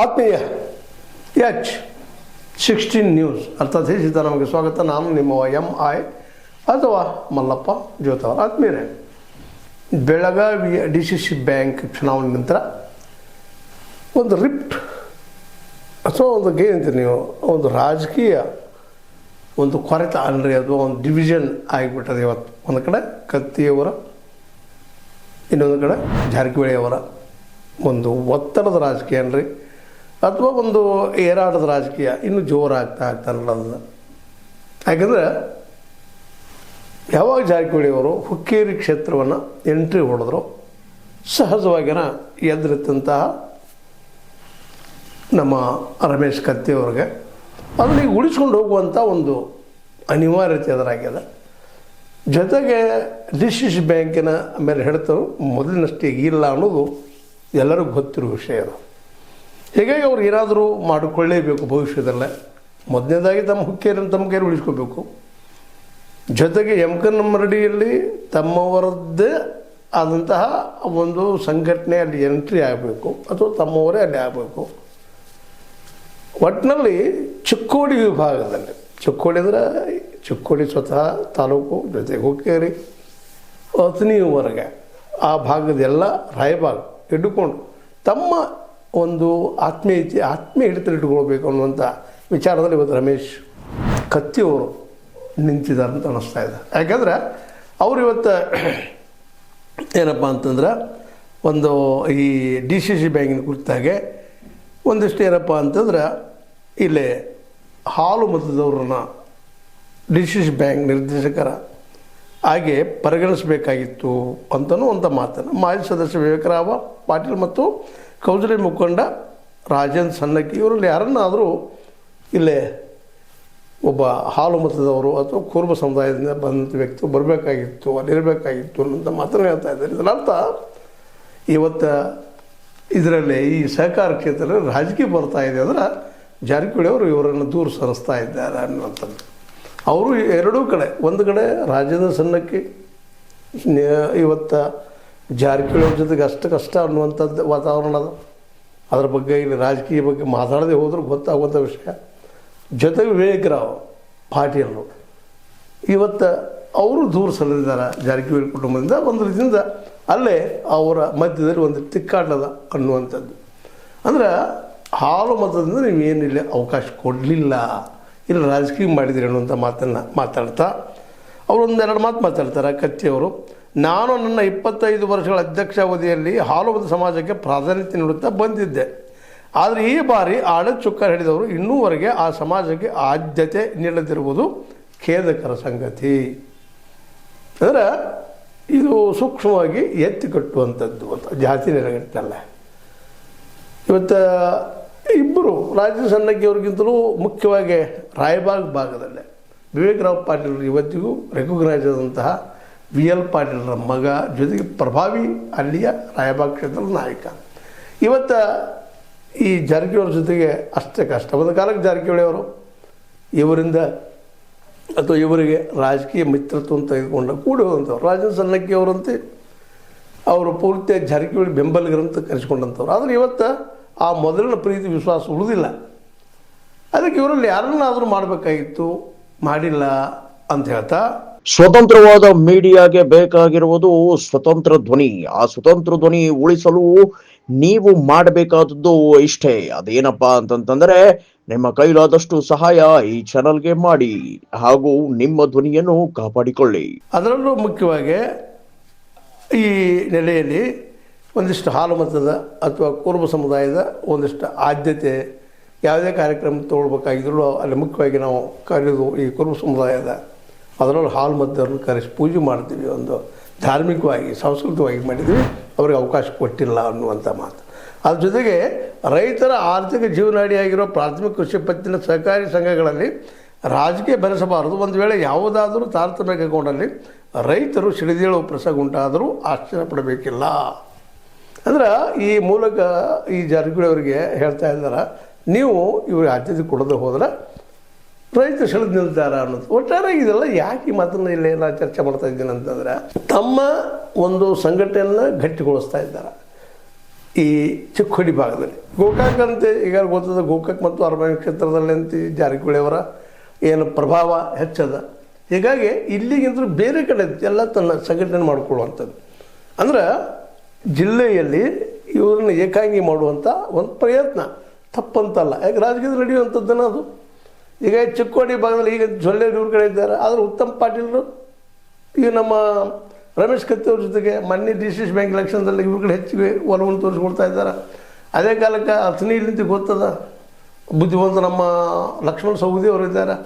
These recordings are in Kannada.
ಆತ್ಮೀಯ H16 ನ್ಯೂಸ್ ಅರ್ಥಾತ್ ನಮಗೆ ಸ್ವಾಗತ. ನಾನು ನಿಮ್ಮ MI ಅಥವಾ ಮಲ್ಲಪ್ಪ ಜೋತವರ. ಆತ್ಮೀಯರೇ, ಬೆಳಗಾವಿಯ DCC ಬ್ಯಾಂಕ್ ಚುನಾವಣೆ ನಂತರ ಒಂದು ರಿಫ್ಟ್ ಅಥವಾ ಒಂದು ಏನಂತೀರಿ ನೀವು, ಒಂದು ರಾಜಕೀಯ ಒಂದು ಕೊರತೆ ಅನ್ರಿ, ಅದು ಒಂದು ಡಿವಿಷನ್ ಆಗಿಬಿಟ್ಟದೆ. ಇವತ್ತು ಒಂದು ಕಡೆ ಕತ್ತಿಯವರ, ಇನ್ನೊಂದು ಕಡೆ ಜಾರಕಿಹೊಳಿಯವರ ಒಂದು ಒತ್ತಡದ ರಾಜಕೀಯ ಅನ್ರಿ, ಅಥವಾ ಒಂದು ಏರಾಟದ ರಾಜಕೀಯ ಇನ್ನೂ ಜೋರಾಗ್ತಾ ಅನ್ನೋದು. ಯಾಕಂದರೆ ಯಾವಾಗ ಜಾರಕಿಹೊಳಿಯವರು ಹುಕ್ಕೇರಿ ಕ್ಷೇತ್ರವನ್ನು ಎಂಟ್ರಿ ಹೊಡೆದ್ರು, ಸಹಜವಾಗಿನ ಎದುರಿತ್ತಂತಹ ನಮ್ಮ ರಮೇಶ್ ಕತ್ತಿಯವ್ರಿಗೆ ಅದನ್ನು ಈಗ ಉಳಿಸ್ಕೊಂಡು ಹೋಗುವಂಥ ಒಂದು ಅನಿವಾರ್ಯತೆ ಎದುರಾಗಿದೆ. ಜೊತೆಗೆ DCC ಬ್ಯಾಂಕಿನ ಮೇಲೆ ಹಿಡಿತರು ಮೊದಲಿನಷ್ಟೇ ಇಲ್ಲ ಅನ್ನೋದು ಎಲ್ಲರಿಗೂ ಗೊತ್ತಿರೋ ವಿಷಯ ಅದು. ಹೀಗಾಗಿ ಅವ್ರು ಏನಾದರೂ ಮಾಡಿಕೊಳ್ಳೇಬೇಕು ಭವಿಷ್ಯದಲ್ಲೇ. ಮೊದಲನೇದಾಗಿ ತಮ್ಮ ಹುಕ್ಕೇರಿಯನ್ನು ತಮ್ಮ ಕೈಯಲ್ಲಿ ಉಳಿಸ್ಕೋಬೇಕು. ಜೊತೆಗೆ ಯಮಕನಮರಡಿಯಲ್ಲಿ ತಮ್ಮವರದ್ದೇ ಆದಂತಹ ಒಂದು ಸಂಘಟನೆ ಅಲ್ಲಿ ಎಂಟ್ರಿ ಆಗಬೇಕು, ಅಥವಾ ತಮ್ಮವರೇ ಅಲ್ಲಿ ಆಗಬೇಕು. ಒಟ್ಟಿನಲ್ಲಿ ಚಿಕ್ಕೋಡಿ ವಿಭಾಗದಲ್ಲಿ, ಚಿಕ್ಕೋಡಿ ಅಂದರೆ ಚಿಕ್ಕೋಡಿ ಸ್ವತಃ ತಾಲೂಕು, ಜೊತೆಗೆ ಹುಕ್ಕೇರಿ ಅಥಣಿಯವರೆಗೆ ಆ ಭಾಗದೆಲ್ಲ ರಾಯಬಾಗ ಹಿಡ್ಕೊಂಡು ತಮ್ಮ ಒಂದು ಆತ್ಮೀಯ ಹಿಡಿತ ಇಟ್ಕೊಳ್ಬೇಕು ಅನ್ನುವಂಥ ವಿಚಾರದಲ್ಲಿ ಇವತ್ತು ರಮೇಶ್ ಕತ್ತಿಯವರು ನಿಂತಿದ್ದಾರೆ ಅಂತ ಅನ್ನಿಸ್ತಾ ಇದೆ. ಯಾಕಂದರೆ ಅವರು ಇವತ್ತು ಏನಪ್ಪ ಅಂತಂದ್ರೆ, ಒಂದು ಈ DCC ಬ್ಯಾಂಕಿನ ಕುರಿತಾಗೆ ಒಂದಿಷ್ಟು ಏನಪ್ಪ ಅಂತಂದ್ರೆ, ಇಲ್ಲೇ ಹಾಲು ಮತದವ್ರನ್ನ DCC ಬ್ಯಾಂಕ್ ನಿರ್ದೇಶಕರ ಹಾಗೆ ಪರಿಗಣಿಸಬೇಕಾಗಿತ್ತು ಅಂತಲೂ ಅಂತ ಮಾತನ್ನು ಮಾಜಿ ಸದಸ್ಯ ವಿವೇಕರಾವ ಪಾಟೀಲ್ ಮತ್ತು ಕೌಜಲಿ ಮುಖಂಡ ರಾಜೇಂದ್ರ ಸನ್ನಕ್ಕಿ ಇವರಲ್ಲಿ ಯಾರನ್ನಾದರೂ ಇಲ್ಲೇ ಒಬ್ಬ ಹಾಲು ಮತದವರು ಅಥವಾ ಕುರುಬ ಸಮುದಾಯದಿಂದ ಬಂದಂಥ ವ್ಯಕ್ತಿ ಬರಬೇಕಾಗಿತ್ತು, ಅಲ್ಲಿರಬೇಕಾಗಿತ್ತು ಅನ್ನೋಂಥ ಮಾತನ್ನು ಹೇಳ್ತಾ ಇದ್ದಾರೆ. ಇದರರ್ಥ ಇವತ್ತು ಇದರಲ್ಲಿ ಈ ಸಹಕಾರ ಕ್ಷೇತ್ರದಲ್ಲಿ ರಾಜಕೀಯ ಬರ್ತಾ ಇದೆ ಅಂದರೆ ಜಾರಕಿಹೊಳಿ ಅವರು ಇವರನ್ನು ದೂರ ಸರಿಸ್ತಾ ಇದ್ದಾರೆ ಅನ್ನುವಂಥದ್ದು. ಅವರು ಎರಡೂ ಕಡೆ, ಒಂದು ಕಡೆ ರಾಜೇಂದ್ರ ಸನ್ನಕ್ಕಿ ಇವತ್ತು ಜಾರಕಿಹೊಳಿ ಅವ್ರ ಜೊತೆಗೆ ಅಷ್ಟು ಕಷ್ಟ ಅನ್ನುವಂಥದ್ದು ವಾತಾವರಣ ಅದು. ಅದ್ರ ಬಗ್ಗೆ ಇಲ್ಲಿ ರಾಜಕೀಯ ಬಗ್ಗೆ ಮಾತಾಡದೆ ಹೋದರೂ ಗೊತ್ತಾಗುವಂಥ ವಿಷಯ. ಜೊತೆಗೆ ವಿವೇಕರಾವ್ ಪಾಟೀಲರು ಇವತ್ತು ಅವರು ದೂರ ಸರಿದಿದ್ದಾರೆ ಜಾರಕಿಹೊಳಿ ಕುಟುಂಬದಿಂದ. ಒಂದು ರೀತಿಯಿಂದ ಅಲ್ಲೇ ಅವರ ಮಧ್ಯದಲ್ಲಿ ಒಂದು ತಿಕ್ಕಾಟದ ಅನ್ನುವಂಥದ್ದು. ಅಂದರೆ ಹಾಲು ಮತದಿಂದ ನೀವೇನಿಲ್ಲ ಅವಕಾಶ ಕೊಡಲಿಲ್ಲ, ಇಲ್ಲಿ ರಾಜಕೀಯ ಮಾಡಿದಿರಿ ಅನ್ನುವಂಥ ಮಾತನ್ನು ಮಾತಾಡ್ತಾ ಅವರು ಒಂದೆರಡು ಮಾತು ಮಾತಾಡ್ತಾರೆ ಕತ್ತಿಯವರು. ನಾನು ನನ್ನ 25 ವರ್ಷಗಳ ಅಧ್ಯಕ್ಷಾವಧಿಯಲ್ಲಿ ಹಾಲು ಮತ ಸಮಾಜಕ್ಕೆ ಪ್ರಾಧಾನ್ಯತೆ ನೀಡುತ್ತಾ ಬಂದಿದ್ದೆ. ಆದರೆ ಈ ಬಾರಿ ಆಡಳಿತ ಚುಕ್ಕ ಹಿಡಿದವರು ಇನ್ನೂವರೆಗೆ ಆ ಸಮಾಜಕ್ಕೆ ಆದ್ಯತೆ ನೀಡದಿರುವುದು ಖೇದಕರ ಸಂಗತಿ. ಅಂದರೆ ಇದು ಸೂಕ್ಷ್ಮವಾಗಿ ಎತ್ತಿ ಕಟ್ಟುವಂಥದ್ದು ಅಂತ ಜಾತಿ ನೆಲೆಗಟ್ಟಲ್ಲ. ಇವತ್ತು ಇಬ್ಬರು ರಾಜೇಂದ್ರ ಸನ್ನಕ್ಕಿ ಅವ್ರಿಗಿಂತಲೂ ಮುಖ್ಯವಾಗಿ ರಾಯಬಾಗ್ ಭಾಗದಲ್ಲೇ ವಿವೇಕರಾವ್ ಪಾಟೀಲ್ ಇವತ್ತಿಗೂ ರೆಕಗ್ನೈಸ್ ಆದಂತಹ VL ಪಾಟೀಲರ ಮಗ, ಜೊತೆಗೆ ಪ್ರಭಾವಿ ಅಲ್ಲಿಯ ರಾಯಬಾಗ್ ಕ್ಷೇತ್ರದ ನಾಯಕ. ಇವತ್ತು ಈ ಜಾರಕಿಹೊಳಿ ಜೊತೆಗೆ ಅಷ್ಟೇ ಕಷ್ಟ. ಒಂದು ಕಾಲಕ್ಕೆ ಜಾರಕಿಹೊಳಿ ಅವರು ಇವರಿಂದ ಅಥವಾ ಇವರಿಗೆ ರಾಜಕೀಯ ಮಿತ್ರತ್ವವನ್ನು ತೆಗೆದುಕೊಂಡು ಕೂಡಿ ಹೋದಂಥವ್ರು. ರಾಜೇಂದ್ರ ಸನ್ನಕ್ಕಿ ಅವರಂತೆ ಅವರು ಪೂರ್ತಿ ಜಾರಕಿಹೊಳಿ ಬೆಂಬಲಿಗರಂತ ಕರೆಸ್ಕೊಂಡಂಥವ್ರು. ಆದರೆ ಇವತ್ತು ಆ ಮೊದಲಿನ ಪ್ರೀತಿ ವಿಶ್ವಾಸ ಉಳಿದಿಲ್ಲ. ಅದಕ್ಕೆ ಇವರಲ್ಲಿ ಯಾರನ್ನಾದರೂ ಮಾಡಬೇಕಾಗಿತ್ತು, ಮಾಡಿಲ್ಲ ಅಂತ ಹೇಳ್ತಾ, ಸ್ವತಂತ್ರವಾದ ಮೀಡಿಯಾಗೆ ಬೇಕಾಗಿರುವುದು ಸ್ವತಂತ್ರ ಧ್ವನಿ. ಆ ಸ್ವತಂತ್ರ ಧ್ವನಿ ಉಳಿಸಲು ನೀವು ಮಾಡಬೇಕಾದದ್ದು ಇಷ್ಟೇ. ಅದೇನಪ್ಪಾ ಅಂತಂತಂದ್ರೆ, ನಿಮ್ಮ ಕೈಲಾದಷ್ಟು ಸಹಾಯ ಈ ಚಾನಲ್ಗೆ ಮಾಡಿ ಹಾಗೂ ನಿಮ್ಮ ಧ್ವನಿಯನ್ನು ಕಾಪಾಡಿಕೊಳ್ಳಿ. ಅದರಲ್ಲೂ ಮುಖ್ಯವಾಗಿ ಈ ನೆಲೆಯಲ್ಲಿ ಒಂದಿಷ್ಟು ಹಾಲು ಮತದ ಅಥವಾ ಕುರುಬ ಸಮುದಾಯದ ಒಂದಿಷ್ಟು ಆದ್ಯತೆ ಯಾವುದೇ ಕಾರ್ಯಕ್ರಮ ತೊಗೊಳ್ಬೇಕಾಗಿದ್ರು ಅಲ್ಲಿ ಮುಖ್ಯವಾಗಿ ನಾವು ಕರೆದು ಈ ಕುರುಬ ಸಮುದಾಯದ ಅದರಲ್ಲೂ ಹಾಲು ಮತದವ್ರನ್ನ ಕರೆಸಿ ಪೂಜೆ ಮಾಡ್ತೀವಿ. ಒಂದು ಧಾರ್ಮಿಕವಾಗಿ ಸಾಂಸ್ಕೃತಿಕವಾಗಿ ಮಾಡಿದ್ವಿ, ಅವ್ರಿಗೆ ಅವಕಾಶ ಕೊಟ್ಟಿಲ್ಲ ಅನ್ನುವಂಥ ಮಾತು. ಅದ್ರ ಜೊತೆಗೆ ರೈತರ ಆರ್ಥಿಕ ಜೀವನಾಡಿಯಾಗಿರೋ ಪ್ರಾಥಮಿಕ ಕೃಷಿ ಪತ್ತಿನ ಸಹಕಾರಿ ಸಂಘಗಳಲ್ಲಿ ರಾಜಕೀಯ ಬೆರೆಸಬಾರದು. ಒಂದು ವೇಳೆ ಯಾವುದಾದರೂ ತಾರತಮ್ಯ ಕೈಗೊಂಡಲ್ಲಿ ರೈತರು ಸಿಡಿದೇಳುವ ಪ್ರಸಂಗ ಉಂಟಾದರೂ ಆಶ್ಚರ್ಯ ಪಡಬೇಕಿಲ್ಲ. ಅಂದ್ರೆ ಈ ಮೂಲಕ ಈ ಜಾರಕಿಹೊಳಿ ಅವರಿಗೆ ಹೇಳ್ತಾ ಇದ್ದಾರೆ, ನೀವು ಇವ್ರಿಗೆ ಆದ್ಯತೆ ಕೊಡದೆ ಹೋದ್ರೆ ರೈತರು ಸೆಳೆದು ನಿಲ್ತಾರ ಅನ್ನೋದು. ಒಟ್ಟಾರೆ ಇದೆಲ್ಲ ಯಾಕೆ ಈ ಮಾತನ್ನು ಇಲ್ಲೇ ನಾನು ಚರ್ಚೆ ಮಾಡ್ತಾ ಇದ್ದೀನಿ ಅಂತಂದರೆ, ತಮ್ಮ ಒಂದು ಸಂಘಟನೆಯನ್ನು ಗಟ್ಟಿಗೊಳಿಸ್ತಾ ಇದ್ದಾರೆ. ಈ ಚಿಕ್ಕೋಡಿ ಭಾಗದಲ್ಲಿ ಗೋಕಾಕ್ ಅಂತೆ ಈಗ ಗೊತ್ತದ ಗೋಕಾಕ್ ಮತ್ತು ಅರಮನೆ ಕ್ಷೇತ್ರದಲ್ಲಿ ಅಂತ ಜಾರಕಿಹೊಳಿ ಅವರ ಏನು ಪ್ರಭಾವ ಹೆಚ್ಚದ. ಹೀಗಾಗಿ ಇಲ್ಲಿಗಿಂತಲೂ ಬೇರೆ ಕಡೆ ಎಲ್ಲ ತನ್ನ ಸಂಘಟನೆ ಮಾಡಿಕೊಳ್ಳುವಂಥದ್ದು. ಅಂದ್ರೆ ಜಿಲ್ಲೆಯಲ್ಲಿ ಇವ್ರನ್ನ ಏಕಾಂಗಿ ಮಾಡುವಂಥ ಒಂದು ಪ್ರಯತ್ನ ತಪ್ಪಂತಲ್ಲ. ಯಾಕೆ ರಾಜಕೀಯದಲ್ಲಿ ನಡೆಯುವಂಥದ್ದನ್ನು ಅದು. ಈಗ ಚಿಕ್ಕೋಡಿ ಭಾಗದಲ್ಲಿ ಈಗ ಜೊಲ್ಲೆ ಇವ್ರ ಕಡೆ ಇದ್ದಾರೆ, ಆದರೆ ಉತ್ತಮ್ ಪಾಟೀಲರು ಈಗ ನಮ್ಮ ರಮೇಶ್ ಕತ್ತಿ ಅವ್ರ ಜೊತೆಗೆ ಮೊನ್ನೆ DCC ಬ್ಯಾಂಕ್ ಎಲೆಕ್ಷನ್ದಲ್ಲಿ ಇವ್ರ ಕಡೆ ಹೆಚ್ಚಿಗೆ ಒಲವನ್ನು ತೋರಿಸ್ಕೊಳ್ತಾ ಇದ್ದಾರೆ. ಅದೇ ಕಾಲಕ್ಕೆ ಅಥಣಿ ಇಲ್ಲಿಂದ ಗೊತ್ತದ ಬುದ್ಧಿವಂತ ನಮ್ಮ ಲಕ್ಷ್ಮಣ ಸವದಿ ಅವರು ಇದ್ದಾರೆ,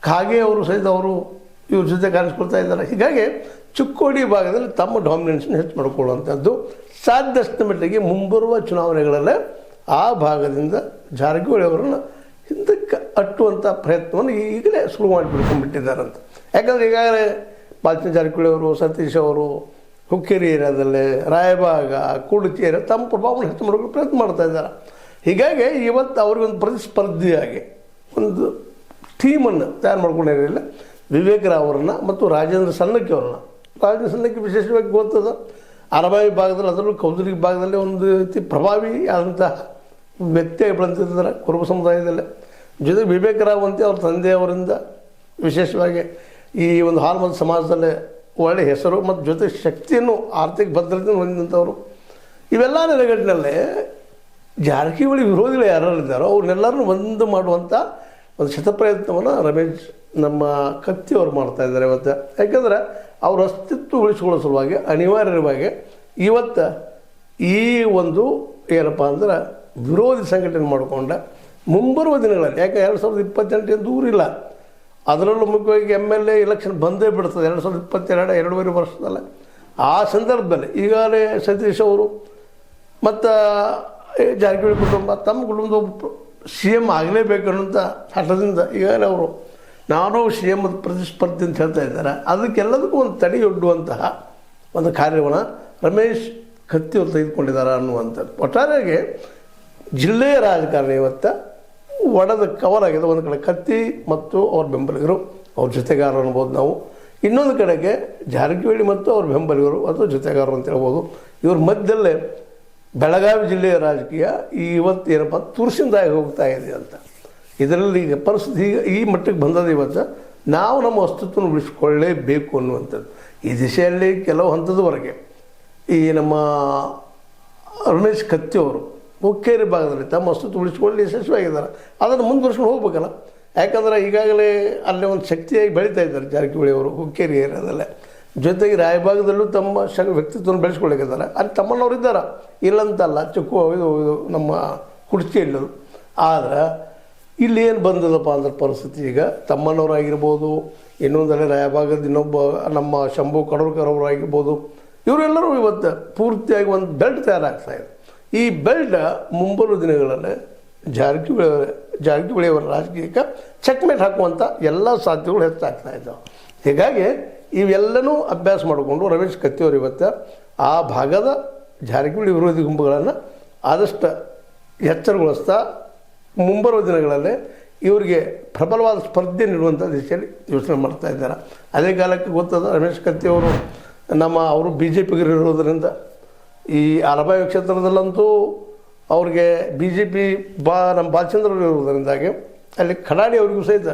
ಕಾಗೆ ಅವರು ಸಹಿತ ಅವರು ಇವ್ರ ಜೊತೆ ಕಾಣಿಸ್ಕೊಳ್ತಾ ಇದ್ದಾರೆ. ಹೀಗಾಗಿ ಚಿಕ್ಕೋಡಿ ಭಾಗದಲ್ಲಿ ತಮ್ಮ ಡಾಮಿನೆನ್ಸ್ನ ಹೆಚ್ಚು ಮಾಡಿಕೊಳ್ಳುವಂಥದ್ದು ಸಾಧ್ಯಷ್ಟು ಮಟ್ಟಿಗೆ ಮುಂಬರುವ ಚುನಾವಣೆಗಳಲ್ಲೇ ಆ ಭಾಗದಿಂದ ಜಾರಕಿಹೊಳಿ ಅವರನ್ನು ಹಿಂದಕ್ಕೆ ಅಟ್ಟುವಂಥ ಪ್ರಯತ್ನವನ್ನು ಈಗಲೇ ಶುರು ಮಾಡಿಬಿಡ್ಕೊಂಡ್ಬಿಟ್ಟಿದ್ದಾರಂತ. ಯಾಕಂದರೆ ಈಗಾಗಲೇ ಬಾಲಚಂದ್ರ ಜಾರಕಿಹೊಳಿ ಅವರು, ಸತೀಶ್ ಅವರು ಹುಕ್ಕೇರಿ ಏರಿಯಾದಲ್ಲೇ, ರಾಯಬಾಗ, ಕುಡುಚಿ ಏರಿಯಾ ತಮ್ಮ ಪ್ರಭಾವವನ್ನು ಹೆಚ್ಚು ಮಾಡೋಕ್ಕೆ ಪ್ರಯತ್ನ ಮಾಡ್ತಾ ಇದ್ದಾರೆ. ಹೀಗಾಗಿ ಇವತ್ತು ಅವ್ರಿಗೊಂದು ಪ್ರತಿಸ್ಪರ್ಧಿಯಾಗಿ ಒಂದು ಟೀಮನ್ನು ತಯಾರು ಮಾಡ್ಕೊಂಡಿರಲಿಲ್ಲ. ವಿವೇಕ್ ರಾವ್ ಅವರನ್ನು ಮತ್ತು ರಾಜೇಂದ್ರ ಸನ್ನಕ್ಕಿ ಅವ್ರನ್ನ. ರಾಜೇಂದ್ರ ಸನ್ನಕ್ಕಿ ವಿಶೇಷವಾಗಿ ಗೊತ್ತದ ಅರಬಾವಿ ಭಾಗದಲ್ಲಿ, ಅದರಲ್ಲೂ ಕೌದಲಿಗಿ ಭಾಗದಲ್ಲಿ ಒಂದು ರೀತಿ ಪ್ರಭಾವಿ ಆದಂಥ ವ್ಯಕ್ತಿಯಾಗಿ ಬೆಳೆದಿದ್ದಾರೆ ಕುರುಬ ಸಮುದಾಯದಲ್ಲೇ. ಜೊತೆಗೆ ವಿವೇಕ್ ರಾವ್ ಅಂತ ಅವ್ರ ತಂದೆಯವರಿಂದ ವಿಶೇಷವಾಗಿ ಈ ಒಂದು ಹಾಲ್ಮದ ಸಮಾಜದಲ್ಲೇ ಒಳ್ಳೆಯ ಹೆಸರು ಮತ್ತು ಜೊತೆ ಶಕ್ತಿಯನ್ನು ಆರ್ಥಿಕ ಭದ್ರತೆಯನ್ನು ಹೊಂದಿದಂಥವರು. ಇವೆಲ್ಲ ನೆಲೆಗಟ್ಟಿನಲ್ಲೇ ಜಾರಕಿಹೊಳಿ ವಿರೋಧಿಗಳು ಯಾರ್ಯಾರಿದ್ದಾರೋ ಅವ್ರನ್ನೆಲ್ಲರನ್ನೂ ಒಂದು ಮಾಡುವಂಥ ಒಂದು ಶತಪ್ರಯತ್ನವನ್ನು ರಮೇಶ್ ನಮ್ಮ ಕತ್ತಿಯವರು ಮಾಡ್ತಾಯಿದ್ದಾರೆ ಇವತ್ತು. ಯಾಕಂದರೆ ಅವ್ರ ಅಸ್ತಿತ್ವ ಉಳಿಸ್ಕೊಳ್ಳೋ ಸಲುವಾಗಿ ಅನಿವಾರ್ಯವಾಗಿ ಇವತ್ತು ಈ ಒಂದು ಏನಪ್ಪ ಅಂದ್ರೆ ವಿರೋಧಿ ಸಂಘಟನೆ ಮಾಡಿಕೊಂಡ ಮುಂಬರುವ ದಿನಗಳಲ್ಲಿ, ಯಾಕೆ 2028 ದೂರಿಲ್ಲ, ಅದರಲ್ಲೂ ಮುಖ್ಯವಾಗಿ MLA ಎಲೆಕ್ಷನ್ ಬಂದೇ ಬಿಡ್ತದೆ 2022 2.5 ವರ್ಷದಲ್ಲ. ಆ ಸಂದರ್ಭದಲ್ಲಿ ಈಗಾಗಲೇ ಸತೀಶ್ ಅವರು ಮತ್ತು ಜಾರಕಿಹೊಳಿ ಕುಟುಂಬ ತಮ್ಮ ಕುಟುಂಬದ CM ಆಗಲೇಬೇಕು ಅನ್ನೋಂಥ ಹಠದಿಂದ ಈಗಾಗಲೇ ಅವರು ನಾನು CM ಪ್ರತಿಸ್ಪರ್ಧಿ ಅಂತ ಹೇಳ್ತಾ ಇದ್ದಾರೆ. ಅದಕ್ಕೆಲ್ಲದಕ್ಕೂ ಒಂದು ತಡೆಯೊಡ್ಡುವಂತಹ ಒಂದು ಕಾರ್ಯವನ್ನು ರಮೇಶ್ ಕತ್ತಿಯವರು ತೆಗೆದುಕೊಂಡಿದ್ದಾರೆ ಅನ್ನುವಂಥದ್ದು. ಒಟ್ಟಾರೆಯಾಗಿ ಜಿಲ್ಲೆಯ ರಾಜಕಾರಣ ಇವತ್ತು ಒಡೆದ ಕವಲಾಗಿದೆ. ಒಂದು ಕಡೆ ಕತ್ತಿ ಮತ್ತು ಅವ್ರ ಬೆಂಬಲಿಗರು, ಅವ್ರ ಜೊತೆಗಾರರು ಅನ್ಬೋದು ನಾವು. ಇನ್ನೊಂದು ಕಡೆಗೆ ಜಾರಕಿಹೊಳಿ ಮತ್ತು ಅವ್ರ ಬೆಂಬಲಿಗರು ಅಥವಾ ಜೊತೆಗಾರರು ಅಂತ ಹೇಳ್ಬೋದು. ಇವ್ರ ಮಧ್ಯದಲ್ಲೇ ಬೆಳಗಾವಿ ಜಿಲ್ಲೆಯ ರಾಜಕೀಯ ಇವತ್ತು ಏನಪ್ಪ ತುರ್ಸಿಂದಾಗಿ ಹೋಗ್ತಾ ಇದೆ ಅಂತ. ಇದರಲ್ಲಿ ಈಗ ಪರಿಸ್ಥಿತಿ ಈಗ ಈ ಮಟ್ಟಿಗೆ ಬಂದದ್ದು. ಇವತ್ತು ನಾವು ನಮ್ಮ ಅಸ್ತಿತ್ವವನ್ನು ಉಳಿಸ್ಕೊಳ್ಳೇಬೇಕು ಅನ್ನುವಂಥದ್ದು. ಈ ದಿಶೆಯಲ್ಲಿ ಕೆಲವು ಹಂತದವರೆಗೆ ಈ ನಮ್ಮ ರಮೇಶ್ ಕತ್ತಿಯವರು ಹುಕ್ಕೇರಿ ಭಾಗದಲ್ಲಿ ತಮ್ಮ ಅಸ್ತಿತ್ವ ಉಳಿಸ್ಕೊಳ್ಳಿ ಯಶಸ್ವಿಯಾಗಿದ್ದಾರೆ. ಅದನ್ನು ಮುಂದುವರ್ಸ್ಕೊಂಡು ಹೋಗ್ಬೇಕಲ್ಲ. ಯಾಕಂದರೆ ಈಗಾಗಲೇ ಅಲ್ಲೇ ಒಂದು ಶಕ್ತಿಯಾಗಿ ಬೆಳೀತಾ ಇದ್ದಾರೆ ಜಾರಕಿಹೊಳಿ ಅವರು ಹುಕ್ಕೇರಿ ಏರಿಯಾದಲ್ಲೇ. ಜೊತೆಗೆ ರಾಯಭಾಗದಲ್ಲೂ ತಮ್ಮ ವ್ಯಕ್ತಿತ್ವವನ್ನು ಬೆಳೆಸ್ಕೊಳ್ಳಿದ್ದಾರೆ. ಅಲ್ಲಿ ತಮ್ಮನವ್ರು ಇದ್ದಾರೆ, ಇಲ್ಲಂತಲ್ಲ. ಇದು ನಮ್ಮ ಕುರ್ಚಿಯಲ್ಲದು. ಆದರೆ ಇಲ್ಲಿ ಏನು ಬಂದದಪ್ಪ ಅಂದ್ರೆ ಪರಿಸ್ಥಿತಿ ಈಗ ತಮ್ಮನವರಾಗಿರ್ಬೋದು, ಇನ್ನೊಂದಲ್ಲೇ ರಾಯಭಾಗದ ಇನ್ನೊಬ್ಬ ನಮ್ಮ ಶಂಭು ಕಡೋರ್ಕರ್ ಅವರಾಗಿರ್ಬೋದು, ಇವರೆಲ್ಲರೂ ಇವತ್ತು ಪೂರ್ತಿಯಾಗಿ ಒಂದು ಬೆಲ್ಟ್ ತಯಾರಾಗ್ತಾಯಿದೆ. ಈ ಬೆಲ್ಟ್ ಮುಂಬರುವ ದಿನಗಳಲ್ಲಿ ಜಾರಕಿಹೊಳಿಯವರ ರಾಜಕೀಯಕ್ಕೆ ಚೆಕ್ಮೇಟ್ ಹಾಕುವಂಥ ಎಲ್ಲ ಸಾಧ್ಯತೆಗಳು ಹೆಚ್ಚಾಗ್ತಾ ಇದ್ದಾವೆ. ಹೀಗಾಗಿ ಇವೆಲ್ಲನೂ ಅಭ್ಯಾಸ ಮಾಡಿಕೊಂಡು ರಮೇಶ್ ಕತ್ತಿಯವರು ಇವತ್ತು ಆ ಭಾಗದ ಜಾರಕಿಹೊಳಿ ವಿರೋಧಿ ಗುಂಪುಗಳನ್ನು ಆದಷ್ಟು ಎಚ್ಚರಗೊಳಿಸ್ತಾ ಮುಂಬರುವ ದಿನಗಳಲ್ಲಿ ಇವರಿಗೆ ಪ್ರಬಲವಾದ ಸ್ಪರ್ಧೆ ನೀಡುವಂಥ ದಿಶೆಯಲ್ಲಿ ಯೋಚನೆ ಮಾಡ್ತಾ ಇದ್ದಾರೆ. ಅದೇ ಕಾಲಕ್ಕೆ ಗೊತ್ತದ ರಮೇಶ್ ಕತ್ತಿಯವರು ಅವರು BJP ಇರೋದರಿಂದ ಈ ಅರಬಾವಿ ಕ್ಷೇತ್ರದಲ್ಲಂತೂ ಅವ್ರಿಗೆ BJP ನಮ್ಮ ಬಾಲಚಂದ್ರ ಇರೋದರಿಂದಾಗಿ ಅಲ್ಲಿ ಖಡಾಡಿ ಅವರಿಗೂ ಸಹಿತ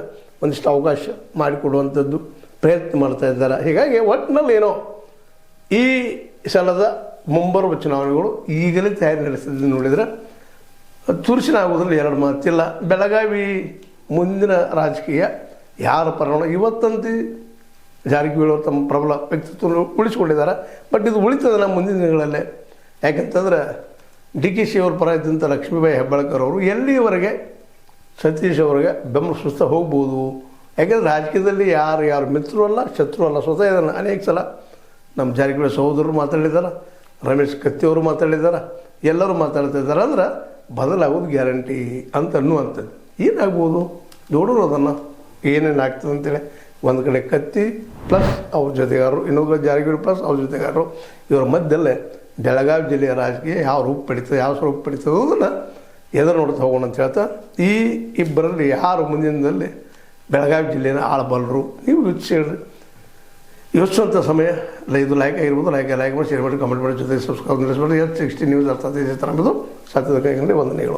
ಒಂದಿಷ್ಟು ಅವಕಾಶ ಮಾಡಿಕೊಡುವಂಥದ್ದು ಪ್ರಯತ್ನ ಮಾಡ್ತಾ ಇದ್ದಾರೆ. ಹೀಗಾಗಿ ಒಟ್ಟಿನಲ್ಲಿ ಏನೋ ಈ ಸಲದ ಮುಂಬರುವ ಚುನಾವಣೆಗಳು ಈಗಲೇ ತಯಾರಿ ನಡೆಸಿದ್ದು ನೋಡಿದರೆ ತುರ್ಸಿನ ಆಗೋದ್ರಲ್ಲಿ ಎರಡು ಮಾತಿಲ್ಲ. ಬೆಳಗಾವಿ ಮುಂದಿನ ರಾಜಕೀಯ ಯಾರ ಪರಣ ಇವತ್ತಂತೂ ಜಾರಕಿಹೊಳಿ ಅವರು ತಮ್ಮ ಪ್ರಬಲ ವ್ಯಕ್ತಿತ್ವವನ್ನು ಉಳಿಸ್ಕೊಂಡಿದ್ದಾರೆ. ಬಟ್ ಇದು ಉಳಿತದೆ ನಮ್ಮ ಮುಂದಿನ ದಿನಗಳಲ್ಲೇ. ಯಾಕಂತಂದ್ರೆ DKC ಅವ್ರ ಪರ ಇದ್ದಂಥ ಲಕ್ಷ್ಮೀಬಾಯಿ ಹೆಬ್ಬಾಳ್ಕರ್ ಅವರು ಎಲ್ಲಿವರೆಗೆ ಸತೀಶ್ ಅವರಿಗೆ ಬೆಂಬಲ ಸುಸ್ತಾ ಹೋಗ್ಬೋದು. ಯಾಕೆಂದರೆ ರಾಜಕೀಯದಲ್ಲಿ ಯಾರು ಮಿತ್ರರು ಅಲ್ಲ, ಶತ್ರು ಅಲ್ಲ. ಸ್ವತಃ ಇದನ್ನು ಅನೇಕ ಸಲ ನಮ್ಮ ಜಾರಕಿಹೊಳಿ ಸಹೋದರರು ಮಾತಾಡಿದ್ದಾರೆ, ರಮೇಶ್ ಕತ್ತಿಯವರು ಮಾತಾಡಿದ್ದಾರೆ, ಎಲ್ಲರೂ ಮಾತಾಡ್ತಾ ಇದ್ದಾರೆ. ಅಂದ್ರೆ ಬದಲಾಗೋದು ಗ್ಯಾರಂಟಿ ಅಂತ ಅನ್ನುವಂಥದ್ದು. ಏನಾಗ್ಬೋದು ನೋಡೋರು ಅದನ್ನು ಏನೇನು ಆಗ್ತದೆ ಅಂತೇಳಿ. ಒಂದು ಕಡೆ ಕತ್ತಿ ಪ್ಲಸ್ ಅವ್ರ ಜೊತೆಗಾರರು, ಇನ್ನೊಂದು ಜಾರಕಿಹೊಳಿ ಪ್ಲಸ್ ಅವ್ರ ಜೊತೆಗಾರರು, ಇವರ ಮಧ್ಯದಲ್ಲೇ ಬೆಳಗಾವಿ ಜಿಲ್ಲೆಯ ರಾಜಕೀಯ ಯಾವ ರೂಪ ಪಡಿತದೆ, ಯಾವ ಸ್ವರೂಪ ಪಡಿತದೆ ಅನ್ನೋದನ್ನು ಎದುರು ನೋಡ್ತಾ ಹೋಗೋಣ ಅಂತ ಹೇಳ್ತಾ, ಈ ಇಬ್ಬರಲ್ಲಿ ಯಾರು ಮುಂದಿನದಲ್ಲಿ ಬೆಳಗಾವಿ ಜಿಲ್ಲೆಯ ಆಳಬಲ್ಲರು ನೀವು ಯೋಚಿಸಿ ಹೇಳ್ರಿ. ಯೋಚಿಸುವಂಥ ಸಮಯ ಇದು ಲೈಕ್ ಆಗಿರ್ಬೋದು, ಲೈಕ್ ಮಾಡಿ, ಶೇರ್ ಮಾಡಿ, ಕಮೆಂಟ್ ಮಾಡಿ, ಜೊತೆಗೆ ಸಬ್ಸ್ಕ್ರೈಬ್ ನಿಲ್ಲಿಸ್ಬೋದು. H60 ನ್ಯೂಸ್ ಅರ್ಥ ಸಾಧ್ಯದ ಕೈಗೊಂಡು ವಂದನೆಗಳು.